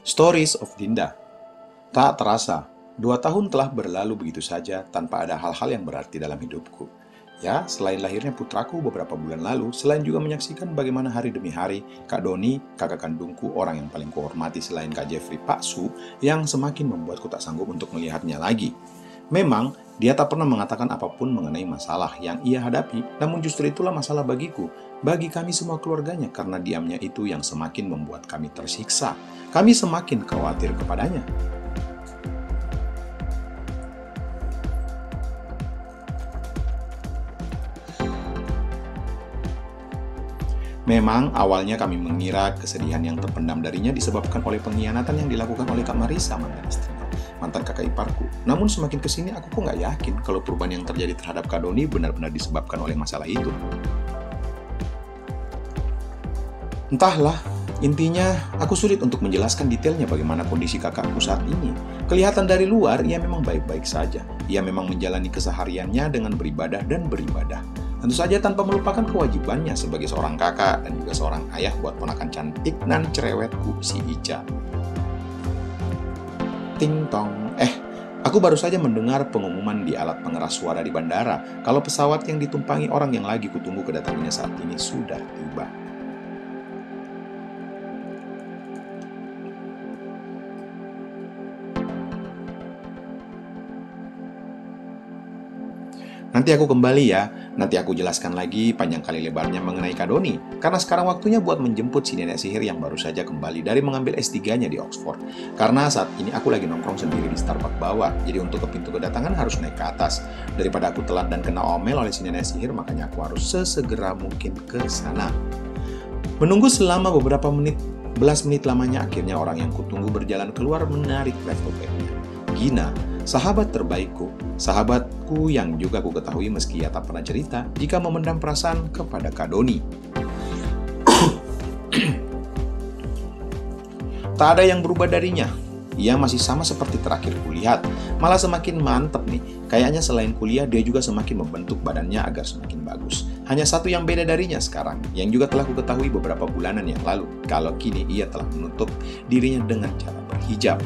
Stories of Dinda. Tak terasa, 2 tahun telah berlalu begitu saja tanpa ada hal-hal yang berarti dalam hidupku. Ya, selain lahirnya putraku beberapa bulan lalu, selain juga menyaksikan bagaimana hari demi hari Kak Doni, kakak kandungku, orang yang paling kuhormati selain Kak Jeffrey, Pak Su, yang semakin membuatku tak sanggup untuk melihatnya lagi. Memang, dia tak pernah mengatakan apapun mengenai masalah yang ia hadapi, namun justru itulah masalah bagiku, bagi kami semua keluarganya, karena diamnya itu yang semakin membuat kami tersiksa. Kami semakin khawatir kepadanya. Memang awalnya kami mengira kesedihan yang terpendam darinya disebabkan oleh pengkhianatan yang dilakukan oleh Kak Marisa, mantan istrinya, mantan kakak iparku. Namun semakin kesini aku kok nggak yakin kalau perubahan yang terjadi terhadap Kak Doni benar-benar disebabkan oleh masalah itu. Entahlah, intinya aku sulit untuk menjelaskan detailnya bagaimana kondisi kakakku saat ini. Kelihatan dari luar ia memang baik-baik saja. Ia memang menjalani kesehariannya dengan beribadah dan beribadah. Tentu saja tanpa melupakan kewajibannya sebagai seorang kakak dan juga seorang ayah buat ponakan cantik dan cerewetku si Ica. Ting tong. Aku baru saja mendengar pengumuman di alat pengeras suara di bandara kalau pesawat yang ditumpangi orang yang lagi kutunggu kedatangannya saat ini sudah tiba. Nanti aku kembali ya, nanti aku jelaskan lagi panjang kali lebarnya mengenai Kak Doni, karena sekarang waktunya buat menjemput si nenek sihir yang baru saja kembali dari mengambil S3-nya di Oxford. Karena saat ini aku lagi nongkrong sendiri di Starbucks bawah, jadi untuk ke pintu kedatangan harus naik ke atas. Daripada aku telat dan kena omel oleh si nenek sihir, makanya aku harus sesegera mungkin ke sana. Menunggu selama beberapa menit, belas menit lamanya, akhirnya orang yang kutunggu berjalan keluar menarik travel bag-nya. Gina, sahabat terbaikku, sahabatku yang juga ku ketahui meski ia tak pernah cerita jika memendam perasaan kepada Kak Doni. Tak ada yang berubah darinya. Ia masih sama seperti terakhir kulihat. Malah semakin mantep nih. Kayaknya selain kuliah dia juga semakin membentuk badannya agar semakin bagus. Hanya satu yang beda darinya sekarang, yang juga telah ku ketahui beberapa bulanan yang lalu, kalau kini ia telah menutup dirinya dengan cara berhijab.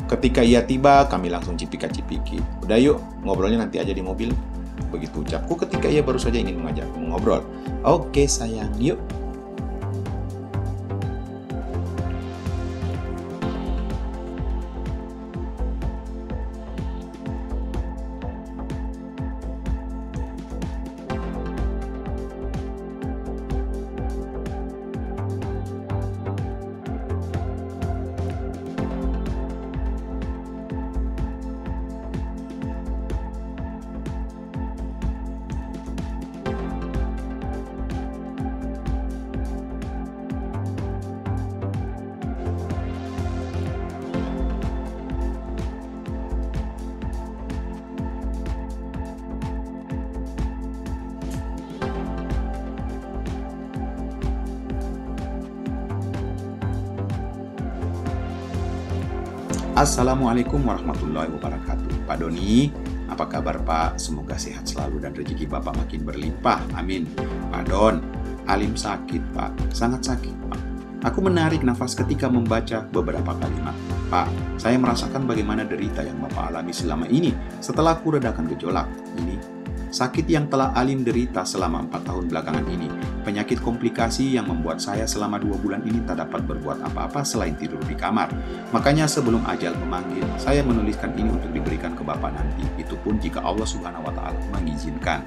Ketika ia tiba, kami langsung cipika-cipiki. Udah yuk, ngobrolnya nanti aja di mobil. Begitu ucapku ketika ia baru saja ingin mengajakku mengobrol. Oke sayang, yuk. Assalamualaikum warahmatullahi wabarakatuh. Pak Doni, apa kabar Pak? Semoga sehat selalu dan rezeki Bapak makin berlimpah. Amin. Pak Don, Alim sakit Pak, sangat sakit Pak. Aku menarik nafas ketika membaca beberapa kalimat. Pak, saya merasakan bagaimana derita yang Bapak alami selama ini setelah aku redakan gejolak ini. Sakit yang telah Alim derita selama 4 tahun belakangan ini, penyakit komplikasi yang membuat saya selama 2 bulan ini tak dapat berbuat apa-apa selain tidur di kamar. Makanya sebelum ajal memanggil, saya menuliskan ini untuk diberikan ke Bapak nanti, itu pun jika Allah Subhanahu wa Ta'ala mengizinkan.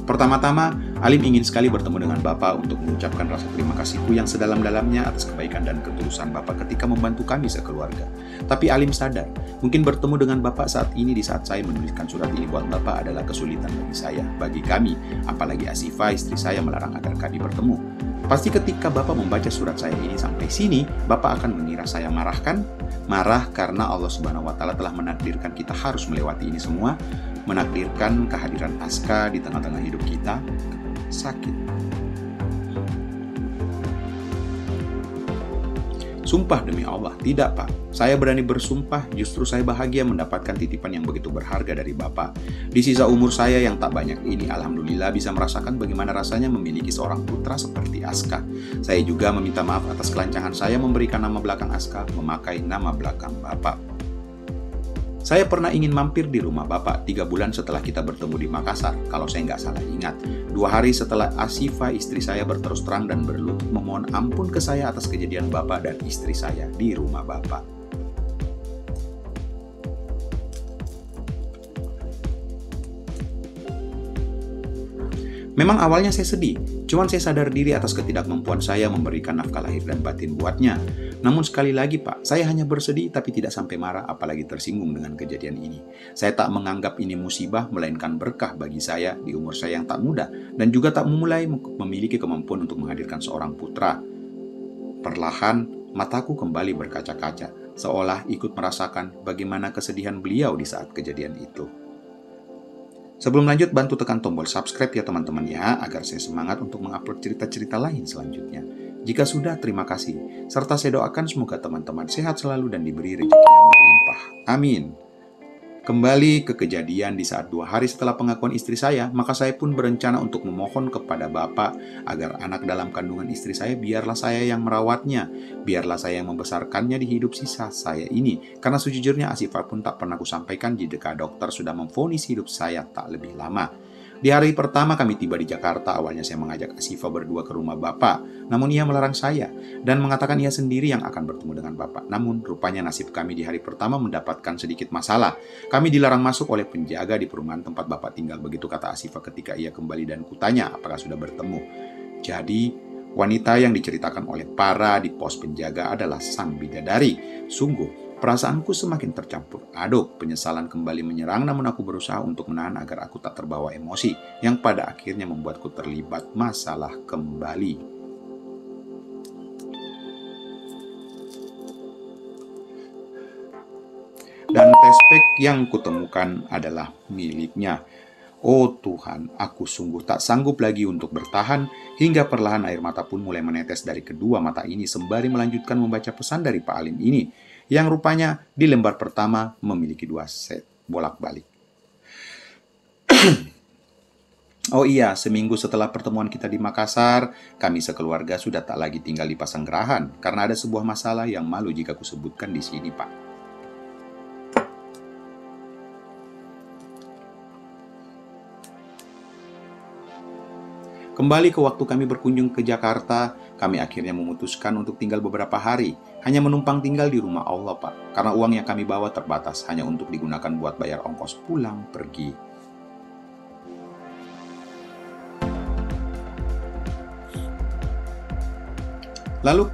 Pertama-tama, Alim ingin sekali bertemu dengan Bapak untuk mengucapkan rasa terima kasihku yang sedalam-dalamnya atas kebaikan dan ketulusan Bapak ketika membantu kami sekeluarga. Tapi Alim sadar, mungkin bertemu dengan Bapak saat ini di saat saya menuliskan surat ini buat Bapak adalah kesulitan bagi saya, bagi kami, apalagi Asifah istri saya melarang agar kami bertemu. Pasti ketika Bapak membaca surat saya ini sampai sini, Bapak akan mengira saya marah kan? Marah karena Allah Subhanahu wa Ta'ala telah menakdirkan kita harus melewati ini semua, menakdirkan kehadiran Aska di tengah-tengah hidup kita, sakit. Sumpah demi Allah, tidak Pak. Saya berani bersumpah, justru saya bahagia mendapatkan titipan yang begitu berharga dari Bapak. Di sisa umur saya yang tak banyak ini, alhamdulillah bisa merasakan bagaimana rasanya memiliki seorang putra seperti Aska. Saya juga meminta maaf atas kelancangan saya memberikan nama belakang Aska, memakai nama belakang Bapak. Saya pernah ingin mampir di rumah Bapak 3 bulan setelah kita bertemu di Makassar, kalau saya nggak salah ingat. 2 hari setelah Asifa, istri saya, berterus terang dan berlutut memohon ampun ke saya atas kejadian Bapak dan istri saya di rumah Bapak. Memang awalnya saya sedih, cuman saya sadar diri atas ketidakmampuan saya memberikan nafkah lahir dan batin buatnya. Namun sekali lagi Pak, saya hanya bersedih tapi tidak sampai marah apalagi tersinggung dengan kejadian ini. Saya tak menganggap ini musibah, melainkan berkah bagi saya di umur saya yang tak muda dan juga tak memulai memiliki kemampuan untuk menghadirkan seorang putra. Perlahan, mataku kembali berkaca-kaca, seolah ikut merasakan bagaimana kesedihan beliau di saat kejadian itu. Sebelum lanjut, bantu tekan tombol subscribe ya teman-teman ya, agar saya semangat untuk mengupload cerita-cerita lain selanjutnya. Jika sudah, terima kasih. Serta saya doakan semoga teman-teman sehat selalu dan diberi rezeki yang berlimpah. Amin. Kembali ke kejadian di saat 2 hari setelah pengakuan istri saya, maka saya pun berencana untuk memohon kepada Bapak agar anak dalam kandungan istri saya biarlah saya yang merawatnya, biarlah saya yang membesarkannya di hidup sisa saya ini. Karena sejujurnya Asifah pun tak pernah kusampaikan jika dokter sudah memvonis hidup saya tak lebih lama. Di hari pertama kami tiba di Jakarta, awalnya saya mengajak Asifah berdua ke rumah Bapak, namun ia melarang saya dan mengatakan ia sendiri yang akan bertemu dengan Bapak. Namun rupanya nasib kami di hari pertama mendapatkan sedikit masalah. Kami dilarang masuk oleh penjaga di perumahan tempat Bapak tinggal, begitu kata Asifah ketika ia kembali dan kutanya apakah sudah bertemu. Jadi, wanita yang diceritakan oleh para di pos penjaga adalah sang bidadari. Sungguh, perasaanku semakin tercampur aduk, penyesalan kembali menyerang, namun aku berusaha untuk menahan agar aku tak terbawa emosi, yang pada akhirnya membuatku terlibat masalah kembali. Dan tespek yang kutemukan adalah miliknya. Oh Tuhan, aku sungguh tak sanggup lagi untuk bertahan, hingga perlahan air mata pun mulai menetes dari kedua mata ini sembari melanjutkan membaca pesan dari Pak Alim ini, yang rupanya di lembar pertama memiliki 2 set bolak-balik. Oh iya, seminggu setelah pertemuan kita di Makassar, kami sekeluarga sudah tak lagi tinggal di Pasanggerahan karena ada sebuah masalah yang malu jika kusebutkan di sini, Pak. Kembali ke waktu kami berkunjung ke Jakarta, kami akhirnya memutuskan untuk tinggal beberapa hari, hanya menumpang tinggal di rumah Allah, Pak, karena uang yang kami bawa terbatas, hanya untuk digunakan buat bayar ongkos pulang pergi. Lalu,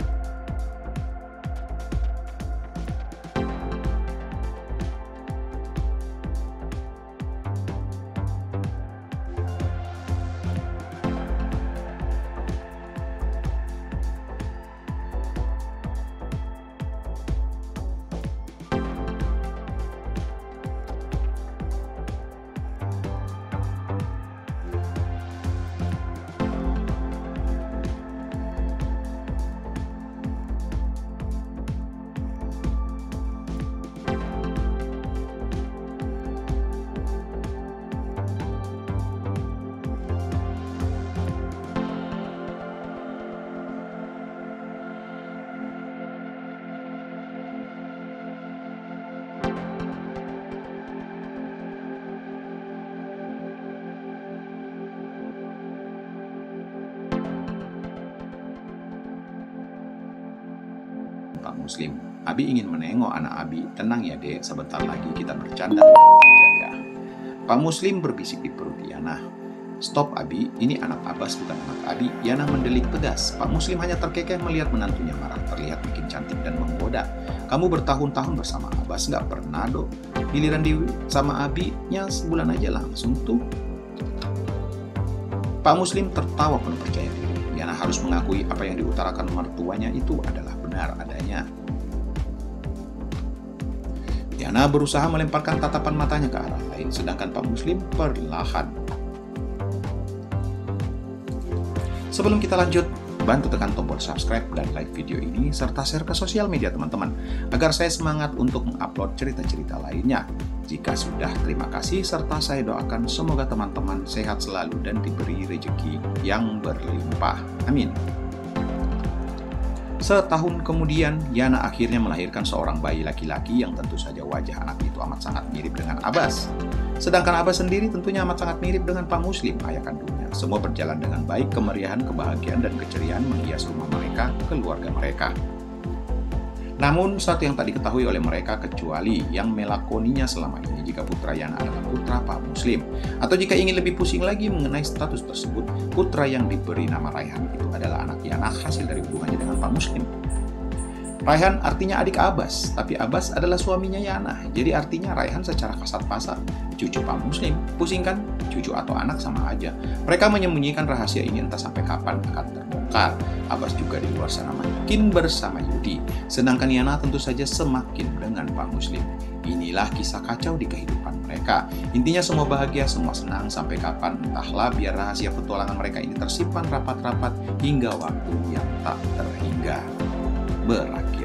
Pak Muslim, Abi ingin menengok anak Abi. Tenang ya dek, sebentar lagi kita bercanda ya. Pak Muslim berbisik di perut Yana. Stop Abi, ini anak Abbas bukan anak Abi. Yana mendelik tegas. Pak Muslim hanya terkekeh melihat menantunya marah, terlihat makin cantik dan menggoda. Kamu bertahun-tahun bersama Abbas, nggak pernah dok. Giliran di sama Abi-nya sebulan aja langsung tuh. Pak Muslim tertawa penuh percaya diri. Yana harus mengakui apa yang diutarakan mertuanya itu adalah benar adanya. Yana berusaha melemparkan tatapan matanya ke arah lain, sedangkan Pak Muslim perlahan. Sebelum kita lanjut, bantu tekan tombol subscribe dan like video ini, serta share ke sosial media teman-teman, agar saya semangat untuk mengupload cerita-cerita lainnya. Jika sudah, terima kasih, serta saya doakan semoga teman-teman sehat selalu dan diberi rezeki yang berlimpah. Amin. Setahun kemudian, Yana akhirnya melahirkan seorang bayi laki-laki yang tentu saja wajah anak itu amat sangat mirip dengan Abbas. Sedangkan Abbas sendiri tentunya amat sangat mirip dengan Pak Muslim, ayah kandungnya. Semua berjalan dengan baik, kemeriahan, kebahagiaan, dan keceriaan menghias rumah mereka, keluarga mereka. Namun, satu yang tak diketahui oleh mereka kecuali yang melakoninya selama ini jika putra Yana adalah putra Pak Muslim. Atau jika ingin lebih pusing lagi mengenai status tersebut, putra yang diberi nama Raihan itu adalah anak Yana hasil dari hubungannya dengan Pak Muslim. Raihan artinya adik Abbas, tapi Abbas adalah suaminya Yana. Jadi artinya Raihan secara kasat pasar cucu Pak Muslim. Pusing kan? Cucu atau anak sama aja. Mereka menyembunyikan rahasia ini entah sampai kapan akan terbongkar. Abbas juga di luar sana makin bersama Yudi. Sedangkan Yana tentu saja semakin dengan Pak Muslim. Inilah kisah kacau di kehidupan mereka. Intinya semua bahagia, semua senang sampai kapan entahlah, biar rahasia petualangan mereka ini tersimpan rapat-rapat hingga waktu yang tak terhingga berakhir.